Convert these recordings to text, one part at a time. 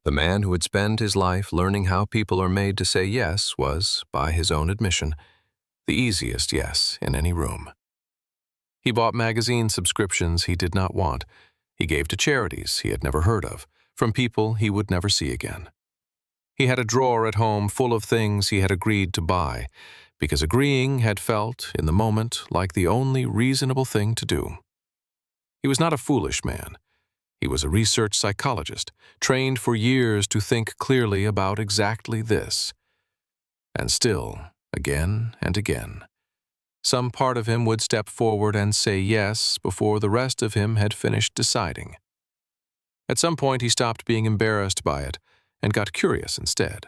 The man who had spent his life learning how people are made to say yes was, by his own admission, the easiest yes in any room. He bought magazine subscriptions he did not want. He gave to charities he had never heard of, from people he would never see again. He had a drawer at home full of things he had agreed to buy, because agreeing had felt, in the moment, like the only reasonable thing to do. He was not a foolish man. He was a research psychologist, trained for years to think clearly about exactly this. And still, again and again, some part of him would step forward and say yes before the rest of him had finished deciding. At some point, he stopped being embarrassed by it and got curious instead.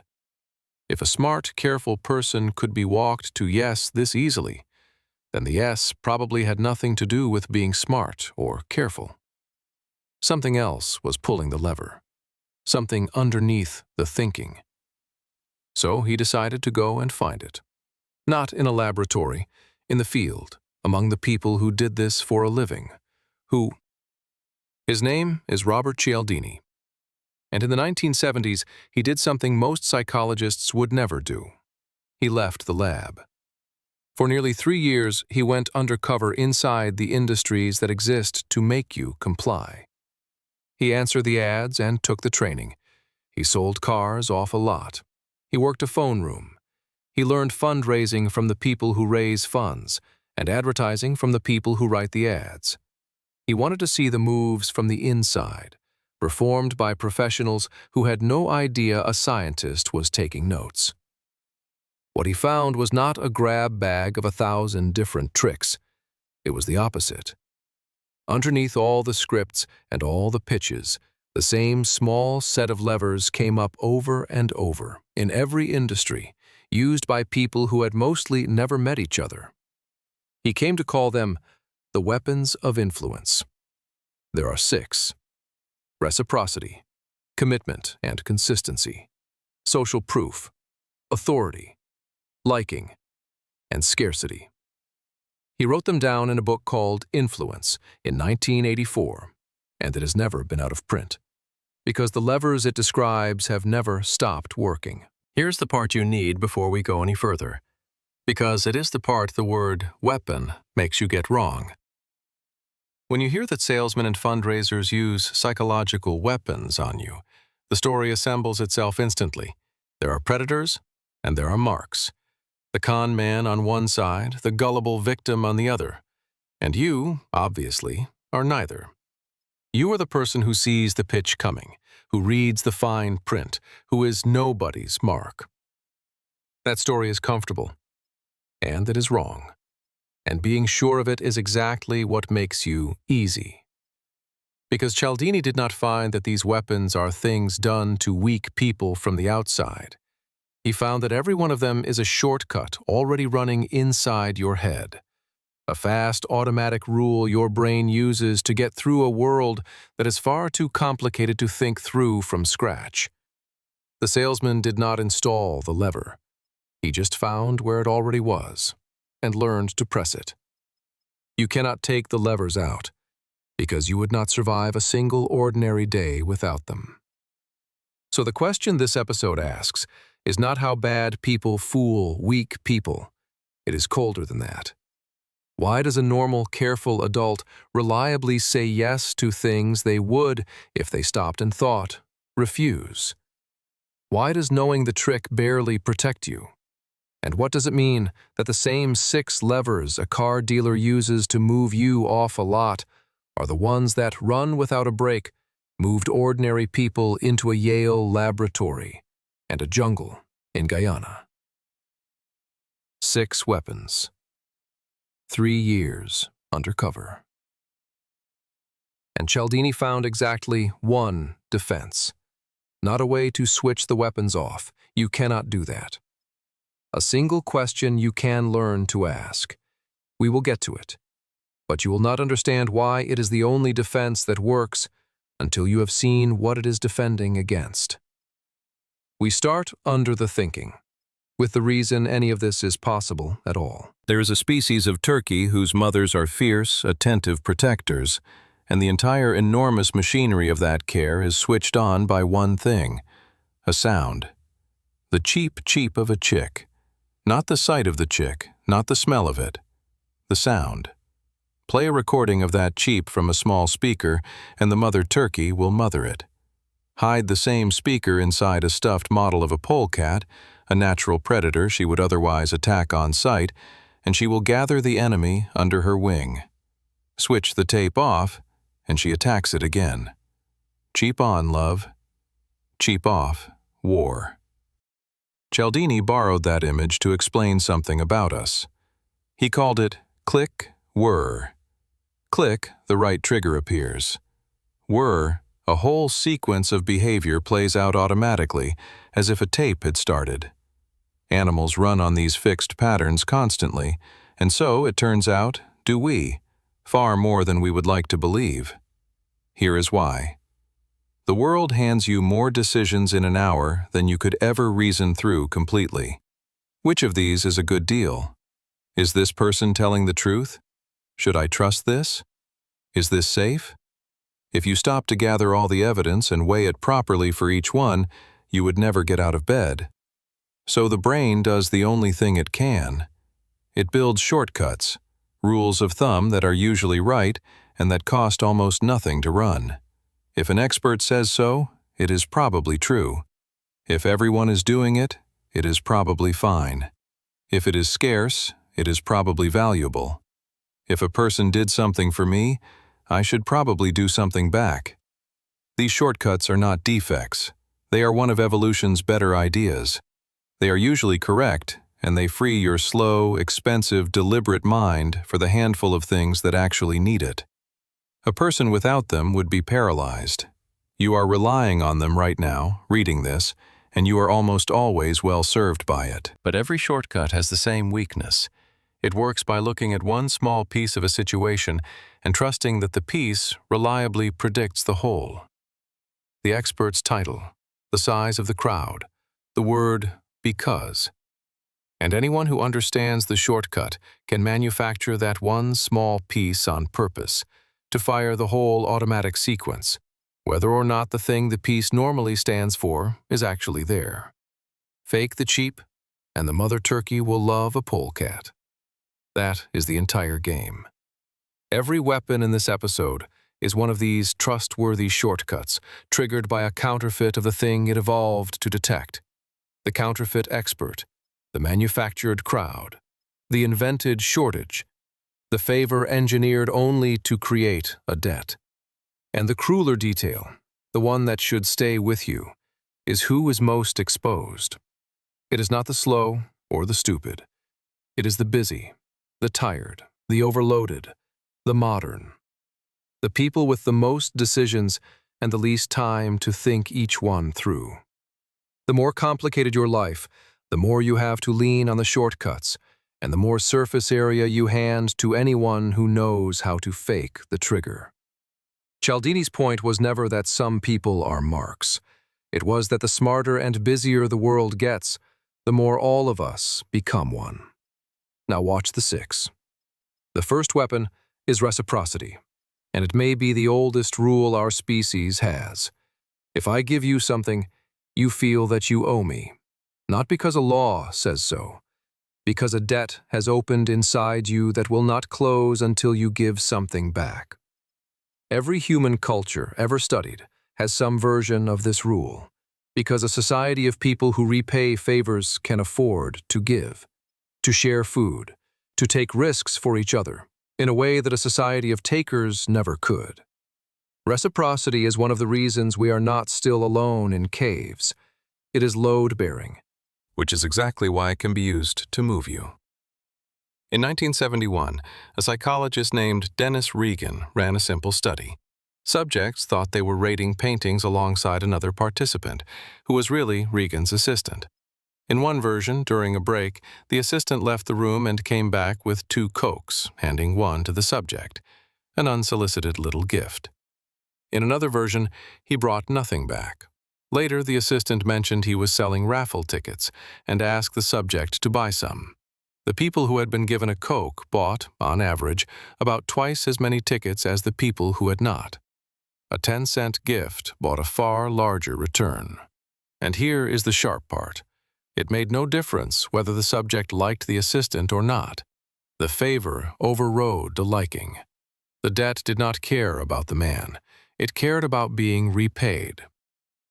If a smart, careful person could be walked to yes this easily, then the yes probably had nothing to do with being smart or careful. Something else was pulling the lever, something underneath the thinking. So he decided to go and find it. Not in a laboratory, in the field, among the people who did this for a living, His name is Robert Cialdini. And in the 1970s, he did something most psychologists would never do. He left the lab. For nearly 3 years, he went undercover inside the industries that exist to make you comply. He answered the ads and took the training. He sold cars off a lot. He worked a phone room. He learned fundraising from the people who raise funds and advertising from the people who write the ads. He wanted to see the moves from the inside, performed by professionals who had no idea a scientist was taking notes. What he found was not a grab bag of 1,000 different tricks. It was the opposite. Underneath all the scripts and all the pitches, the same small set of levers came up over and over in every industry, used by people who had mostly never met each other. He came to call them the weapons of influence. There are 6. Reciprocity, commitment and consistency, social proof, authority, liking, and scarcity. He wrote them down in a book called Influence in 1984, and it has never been out of print, because the levers it describes have never stopped working. Here's the part you need before we go any further, because it is the part the word weapon makes you get wrong. When you hear that salesmen and fundraisers use psychological weapons on you, the story assembles itself instantly. There are predators and there are marks. The con man on one side, the gullible victim on the other. And you, obviously, are neither. You are the person who sees the pitch coming, who reads the fine print, who is nobody's mark. That story is comfortable, and it is wrong. And being sure of it is exactly what makes you easy. Because Cialdini did not find that these weapons are things done to weak people from the outside. He found that every one of them is a shortcut already running inside your head. A fast, automatic rule your brain uses to get through a world that is far too complicated to think through from scratch. The salesman did not install the lever. He just found where it already was and learned to press it. You cannot take the levers out, because you would not survive a single ordinary day without them. So the question this episode asks is not how bad people fool weak people. It is colder than that. Why does a normal, careful adult reliably say yes to things they would, if they stopped and thought, refuse? Why does knowing the trick barely protect you? And what does it mean that the same 6 levers a car dealer uses to move you off a lot are the ones that, run without a break, moved ordinary people into a Yale laboratory and a jungle in Guyana? 6 weapons. 3 years undercover. And Cialdini found exactly one defense. Not a way to switch the weapons off. You cannot do that. A single question you can learn to ask. We will get to it. But you will not understand why it is the only defense that works until you have seen what it is defending against. We start under the thinking, with the reason any of this is possible at all. There is a species of turkey whose mothers are fierce, attentive protectors, and the entire enormous machinery of that care is switched on by one thing: a sound. The cheep cheep of a chick. Not the sight of the chick, not the smell of it. The sound. Play a recording of that cheep from a small speaker, and the mother turkey will mother it. Hide the same speaker inside a stuffed model of a polecat, a natural predator she would otherwise attack on sight, and she will gather the enemy under her wing. Switch the tape off, and she attacks it again. Cheap on, love. Cheap off, war. Cialdini borrowed that image to explain something about us. He called it click, whirr. Click, the right trigger appears. Whirr, a whole sequence of behavior plays out automatically, as if a tape had started. Animals run on these fixed patterns constantly, and so, it turns out, do we, far more than we would like to believe. Here is why. The world hands you more decisions in an hour than you could ever reason through completely. Which of these is a good deal? Is this person telling the truth? Should I trust this? Is this safe? If you stop to gather all the evidence and weigh it properly for each one, you would never get out of bed. So the brain does the only thing it can. It builds shortcuts, rules of thumb that are usually right and that cost almost nothing to run. If an expert says so, it is probably true. If everyone is doing it, it is probably fine. If it is scarce, it is probably valuable. If a person did something for me, I should probably do something back. These shortcuts are not defects. They are one of evolution's better ideas. They are usually correct, and they free your slow, expensive, deliberate mind for the handful of things that actually need it. A person without them would be paralyzed. You are relying on them right now, reading this, and you are almost always well served by it. But every shortcut has the same weakness. It works by looking at one small piece of a situation and trusting that the piece reliably predicts the whole. The expert's title, the size of the crowd, the word because. And anyone who understands the shortcut can manufacture that one small piece on purpose to fire the whole automatic sequence, whether or not the thing the piece normally stands for is actually there. Fake the cheap, and the mother turkey will love a polecat. That is the entire game. Every weapon in this episode is one of these trustworthy shortcuts triggered by a counterfeit of the thing it evolved to detect. The counterfeit expert, the manufactured crowd, the invented shortage, the favor engineered only to create a debt. And the crueler detail, the one that should stay with you, is who is most exposed. It is not the slow or the stupid. It is the busy, the tired, the overloaded, the modern. The people with the most decisions and the least time to think each one through. The more complicated your life, the more you have to lean on the shortcuts, and the more surface area you hand to anyone who knows how to fake the trigger. Cialdini's point was never that some people are marks. It was that the smarter and busier the world gets, the more all of us become one. Now watch the 6. The first weapon is reciprocity, and it may be the oldest rule our species has. If I give you something, you feel that you owe me, not because a law says so, because a debt has opened inside you that will not close until you give something back. Every human culture ever studied has some version of this rule, because a society of people who repay favors can afford to give, to share food, to take risks for each other, in a way that a society of takers never could. Reciprocity is one of the reasons we are not still alone in caves. It is load-bearing, which is exactly why it can be used to move you. In 1971, a psychologist named Dennis Regan ran a simple study. Subjects thought they were rating paintings alongside another participant, who was really Regan's assistant. In one version, during a break, the assistant left the room and came back with 2 Cokes, handing one to the subject, an unsolicited little gift. In another version, he brought nothing back. Later, the assistant mentioned he was selling raffle tickets and asked the subject to buy some. The people who had been given a Coke bought, on average, about twice as many tickets as the people who had not. A 10-cent gift bought a far larger return. And here is the sharp part. It made no difference whether the subject liked the assistant or not. The favor overrode the liking. The debt did not care about the man. It cared about being repaid.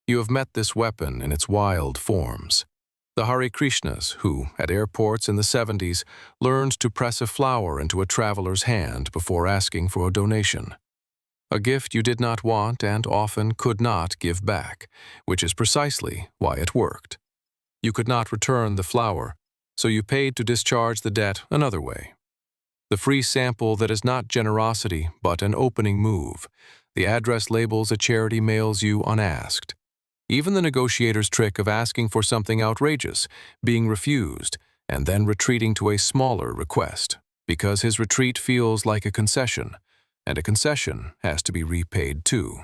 You have met this weapon in its wild forms. The Hare Krishnas who, at airports in the 70s, learned to press a flower into a traveler's hand before asking for a donation. A gift you did not want and often could not give back, which is precisely why it worked. You could not return the flower, so you paid to discharge the debt another way. The free sample that is not generosity but an opening move. The address labels a charity mails you unasked. Even the negotiator's trick of asking for something outrageous, being refused, and then retreating to a smaller request, because his retreat feels like a concession, and a concession has to be repaid too,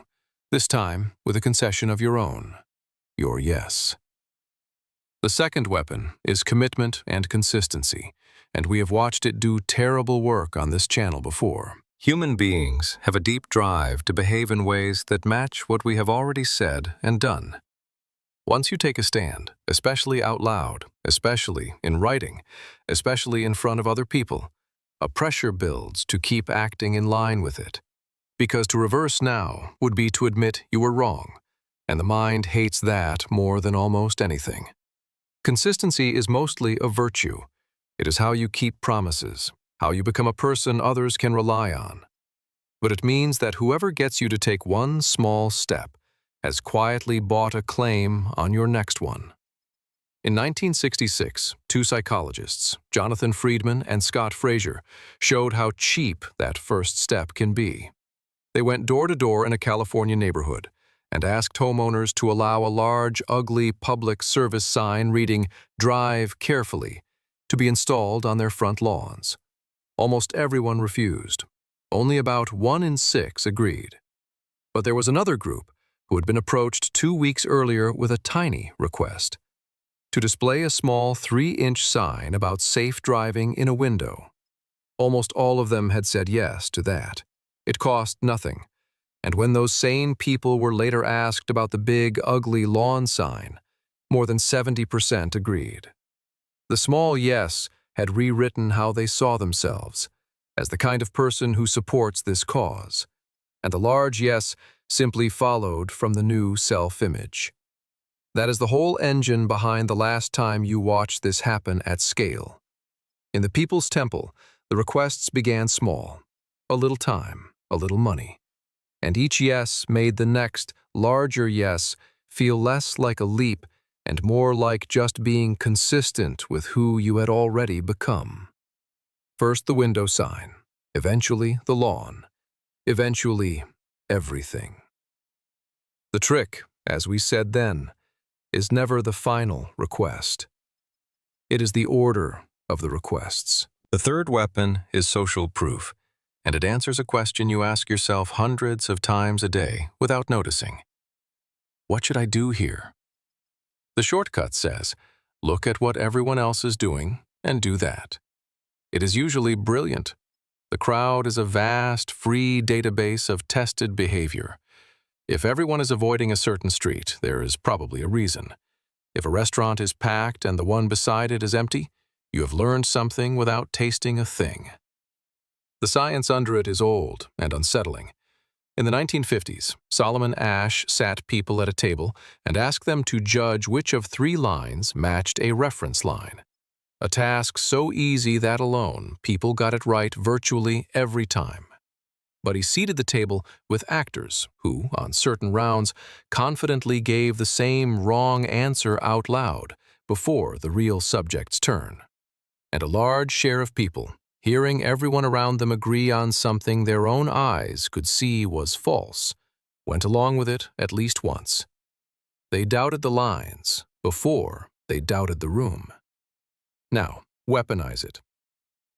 this time with a concession of your own, your yes. The second weapon is commitment and consistency, and we have watched it do terrible work on this channel before. Human beings have a deep drive to behave in ways that match what we have already said and done. Once you take a stand, especially out loud, especially in writing, especially in front of other people, a pressure builds to keep acting in line with it. Because to reverse now would be to admit you were wrong, and the mind hates that more than almost anything. Consistency is mostly a virtue. It is how you keep promises, how you become a person others can rely on. But it means that whoever gets you to take one small step has quietly bought a claim on your next one. In 1966, two psychologists, Jonathan Friedman and Scott Fraser, showed how cheap that first step can be. They went door to door in a California neighborhood and asked homeowners to allow a large, ugly public service sign reading, "Drive carefully," to be installed on their front lawns. Almost everyone refused. Only about 1 in 6 agreed. But there was another group who had been approached 2 weeks earlier with a tiny request: to display a small 3-inch sign about safe driving in a window. Almost all of them had said yes to that. It cost nothing. And when those sane people were later asked about the big, ugly lawn sign, more than 70% agreed. The small yes had rewritten how they saw themselves, as the kind of person who supports this cause, and the large yes simply followed from the new self-image. That is the whole engine behind the last time you watched this happen at scale. In the People's Temple, the requests began small: a little time, a little money. And each yes made the next, larger yes feel less like a leap and more like just being consistent with who you had already become. First the window sign, eventually the lawn, eventually everything. The trick, as we said then, is never the final request. It is the order of the requests. The third weapon is social proof, and it answers a question you ask yourself hundreds of times a day without noticing. What should I do here? The shortcut says, look at what everyone else is doing and do that. It is usually brilliant. The crowd is a vast, free database of tested behavior. If everyone is avoiding a certain street, there is probably a reason. If a restaurant is packed and the one beside it is empty, you have learned something without tasting a thing. The science under it is old and unsettling. In the 1950s, Solomon Asch sat people at a table and asked them to judge which of 3 lines matched a reference line. A task so easy that alone people got it right virtually every time. But he seated the table with actors who, on certain rounds, confidently gave the same wrong answer out loud before the real subject's turn. And a large share of people, hearing everyone around them agree on something their own eyes could see was false, went along with it at least once. They doubted the lines before they doubted the room. Now, weaponize it.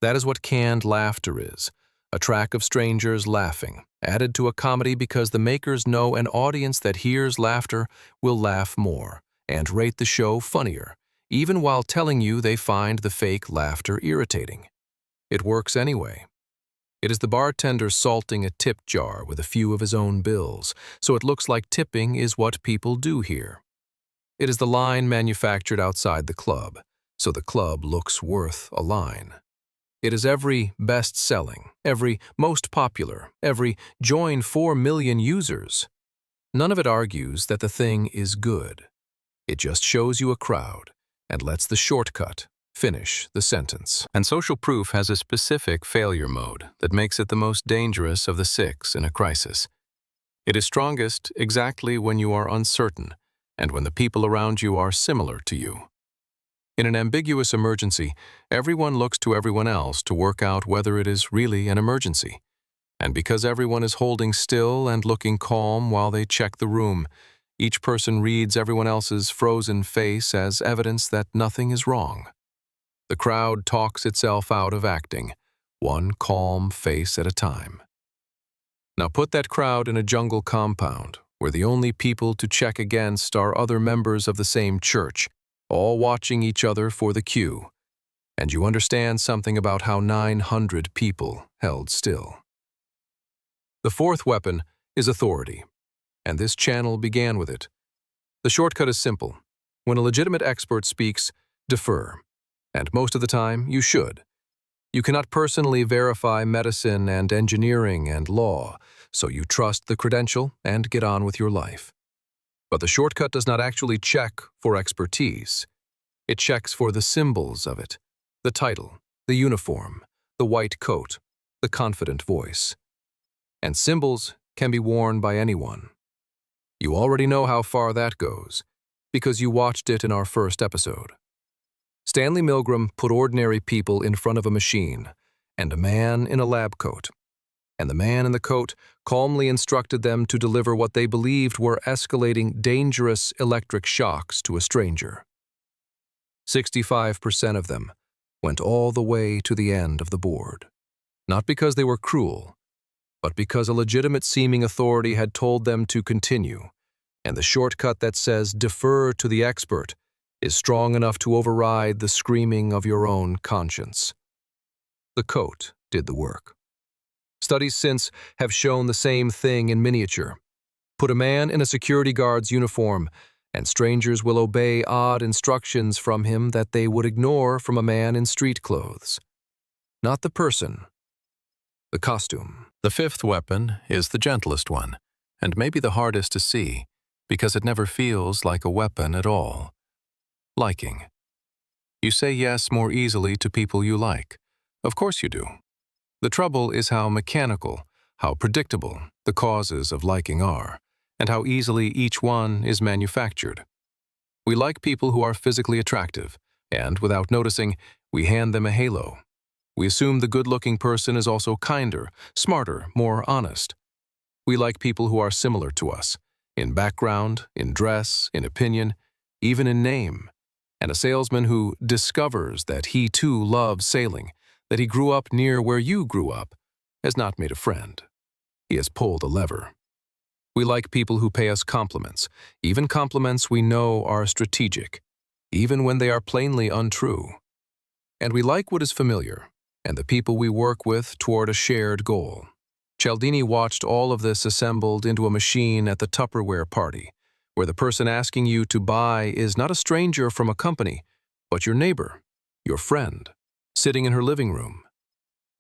That is what canned laughter is, a track of strangers laughing, added to a comedy because the makers know an audience that hears laughter will laugh more and rate the show funnier, even while telling you they find the fake laughter irritating. It works anyway. It is the bartender salting a tip jar with a few of his own bills, so it looks like tipping is what people do here. It is the line manufactured outside the club, so the club looks worth a line. It is every best-selling, every most popular, every join 4 million users. None of it argues that the thing is good. It just shows you a crowd and lets the shortcut finish the sentence. And social proof has a specific failure mode that makes it the most dangerous of the 6 in a crisis. It is strongest exactly when you are uncertain and when the people around you are similar to you. In an ambiguous emergency, everyone looks to everyone else to work out whether it is really an emergency. And because everyone is holding still and looking calm while they check the room, each person reads everyone else's frozen face as evidence that nothing is wrong. The crowd talks itself out of acting, one calm face at a time. Now put that crowd in a jungle compound, where the only people to check against are other members of the same church, all watching each other for the cue, and you understand something about how 900 people held still. The 4th weapon is authority, and this channel began with it. The shortcut is simple. When a legitimate expert speaks, defer, and most of the time you should. You cannot personally verify medicine and engineering and law, so you trust the credential and get on with your life. But the shortcut does not actually check for expertise. It checks for the symbols of it, the title, the uniform, the white coat, the confident voice. And symbols can be worn by anyone. You already know how far that goes, because you watched it in our first episode. Stanley Milgram put ordinary people in front of a machine and a man in a lab coat. And the man in the coat calmly instructed them to deliver what they believed were escalating dangerous electric shocks to a stranger. 65% of them went all the way to the end of the board, not because they were cruel, but because a legitimate-seeming authority had told them to continue, and the shortcut that says defer to the expert is strong enough to override the screaming of your own conscience. The coat did the work. Studies since have shown the same thing in miniature. Put a man in a security guard's uniform, and strangers will obey odd instructions from him that they would ignore from a man in street clothes. Not the person, the costume. The 5th weapon is the gentlest one, and maybe the hardest to see, because it never feels like a weapon at all. Liking. You say yes more easily to people you like. Of course you do. The trouble is how mechanical, how predictable the causes of liking are, and how easily each one is manufactured. We like people who are physically attractive, and, without noticing, we hand them a halo. We assume the good-looking person is also kinder, smarter, more honest. We like people who are similar to us, in background, in dress, in opinion, even in name. And a salesman who discovers that he too loves sailing, that he grew up near where you grew up, has not made a friend. He has pulled a lever. We like people who pay us compliments, even compliments we know are strategic, even when they are plainly untrue. And we like what is familiar, and the people we work with toward a shared goal. Cialdini watched all of this assembled into a machine at the Tupperware party, where the person asking you to buy is not a stranger from a company, but your neighbor, your friend, sitting in her living room.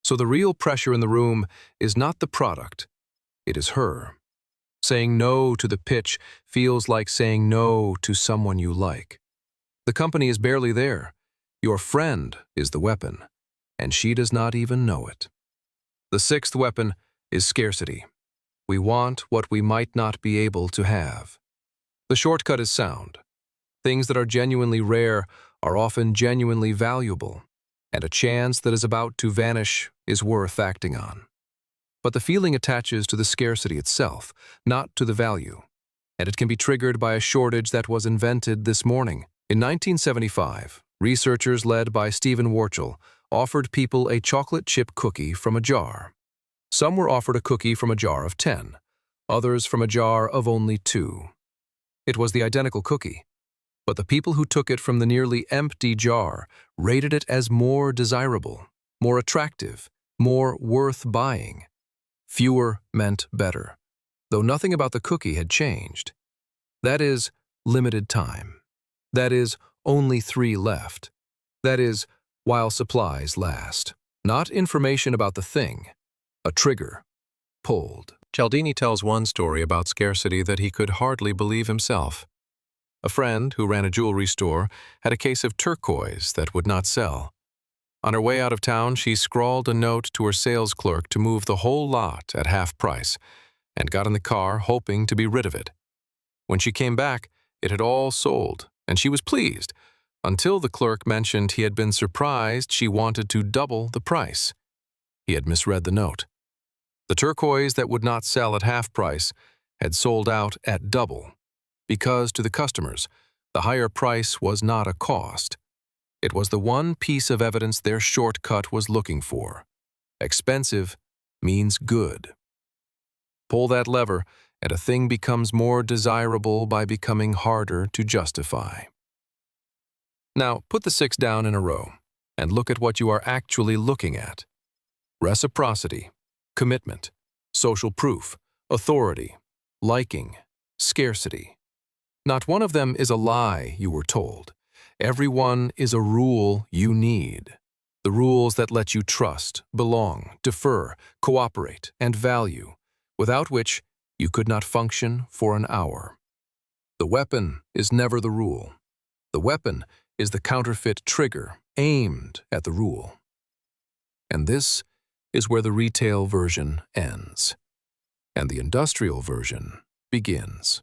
So the real pressure in the room is not the product, it is her. Saying no to the pitch feels like saying no to someone you like. The company is barely there. Your friend is the weapon, and she does not even know it. The 6th weapon is scarcity. We want what we might not be able to have. The shortcut is sound. Things that are genuinely rare are often genuinely valuable, and a chance that is about to vanish is worth acting on. But the feeling attaches to the scarcity itself, not to the value, and it can be triggered by a shortage that was invented this morning. In 1975, researchers led by Stephen Warchel offered people a chocolate chip cookie from a jar. Some were offered a cookie from a jar of 10, others from a jar of only 2. It was the identical cookie, but the people who took it from the nearly empty jar rated it as more desirable, more attractive, more worth buying. Fewer meant better, though nothing about the cookie had changed. That is, limited time. That is, only 3 left. That is, while supplies last. Not information about the thing. A trigger. Pulled. Cialdini tells one story about scarcity that he could hardly believe himself. A friend who ran a jewelry store had a case of turquoise that would not sell. On her way out of town, she scrawled a note to her sales clerk to move the whole lot at half price, and got in the car hoping to be rid of it. When she came back, it had all sold, and she was pleased, until the clerk mentioned he had been surprised she wanted to double the price. He had misread the note. The turquoise that would not sell at half price had sold out at double, because to the customers, the higher price was not a cost. It was the one piece of evidence their shortcut was looking for. Expensive means good. Pull that lever, and a thing becomes more desirable by becoming harder to justify. Now, put the 6 down in a row, and look at what you are actually looking at. Reciprocity, commitment, social proof, authority, liking, scarcity. Not one of them is a lie you were told. Every one is a rule you need. The rules that let you trust, belong, defer, cooperate, and value, without which you could not function for an hour. The weapon is never the rule. The weapon is the counterfeit trigger aimed at the rule. And this is where the retail version ends, and the industrial version begins.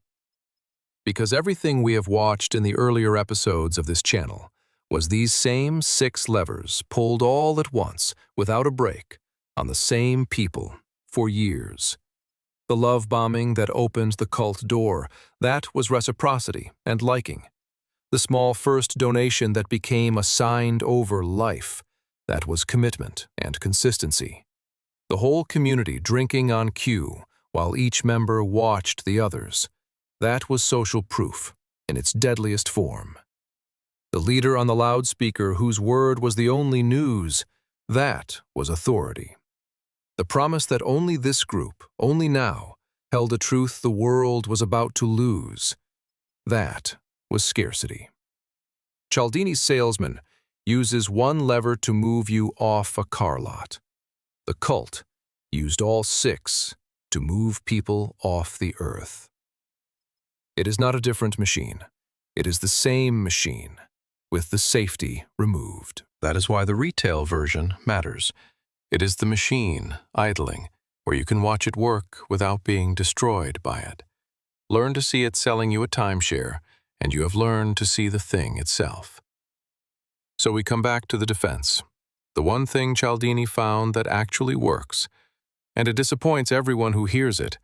Because everything we have watched in the earlier episodes of this channel was these same 6 levers pulled all at once, without a break, on the same people, for years. The love bombing that opened the cult door, that was reciprocity and liking. The small first donation that became a signed-over life, that was commitment and consistency. The whole community drinking on cue while each member watched the others, that was social proof in its deadliest form. The leader on the loudspeaker whose word was the only news, that was authority. The promise that only this group, only now, held a truth the world was about to lose, that was scarcity. Cialdini's salesman uses one lever to move you off a car lot. The cult used all 6 to move people off the earth. It is not a different machine. It is the same machine, with the safety removed. That is why the retail version matters. It is the machine, idling, where you can watch it work without being destroyed by it. Learn to see it selling you a timeshare, and you have learned to see the thing itself. So we come back to the defense, the one thing Cialdini found that actually works, and it disappoints everyone who hears it,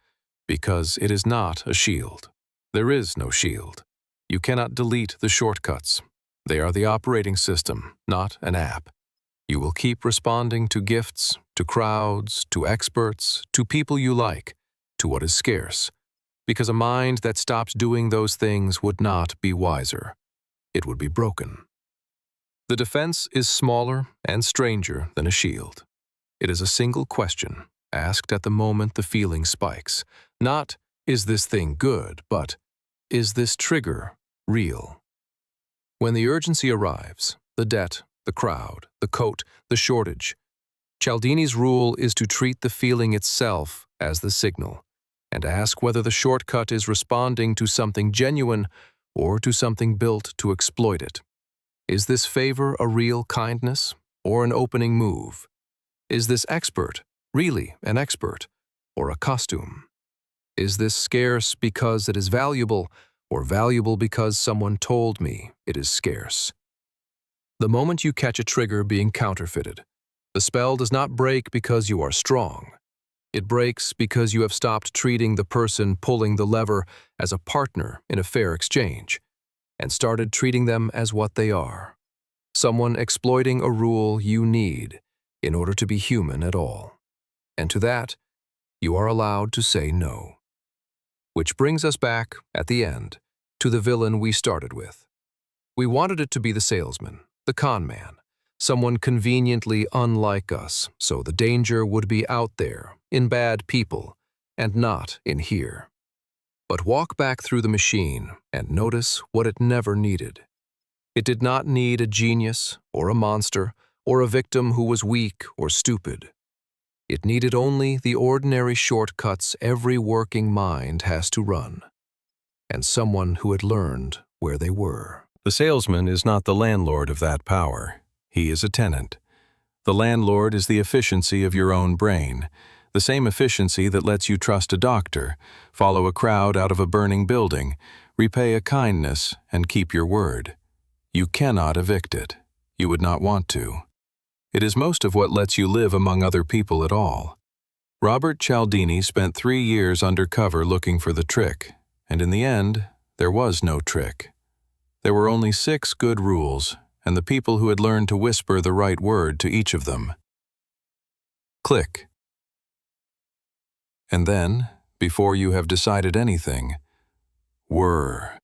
because it is not a shield. There is no shield. You cannot delete the shortcuts. They are the operating system, not an app. You will keep responding to gifts, to crowds, to experts, to people you like, to what is scarce, because a mind that stops doing those things would not be wiser. It would be broken. The defense is smaller and stranger than a shield. It is a single question, asked at the moment the feeling spikes. Not, is this thing good, but, is this trigger real? When the urgency arrives, the debt, the crowd, the coat, the shortage, Cialdini's rule is to treat the feeling itself as the signal, and ask whether the shortcut is responding to something genuine or to something built to exploit it. Is this favor a real kindness or an opening move? Is this expert really an expert or a costume? Is this scarce because it is valuable or valuable because someone told me it is scarce? The moment you catch a trigger being counterfeited, the spell does not break because you are strong. It breaks because you have stopped treating the person pulling the lever as a partner in a fair exchange, and started treating them as what they are, someone exploiting a rule you need in order to be human at all. And to that, you are allowed to say no. Which brings us back, at the end, to the villain we started with. We wanted it to be the salesman, the con man, someone conveniently unlike us, so the danger would be out there, in bad people, and not in here. But walk back through the machine and notice what it never needed. It did not need a genius or a monster or a victim who was weak or stupid. It needed only the ordinary shortcuts every working mind has to run, and someone who had learned where they were. The salesman is not the landlord of that power. He is a tenant. The landlord is the efficiency of your own brain, the same efficiency that lets you trust a doctor, follow a crowd out of a burning building, repay a kindness, and keep your word. You cannot evict it. You would not want to. It is most of what lets you live among other people at all. Robert Cialdini spent 3 years undercover looking for the trick, and in the end, there was no trick. There were only 6 good rules, and the people who had learned to whisper the right word to each of them. Click. And then, before you have decided anything, whirr.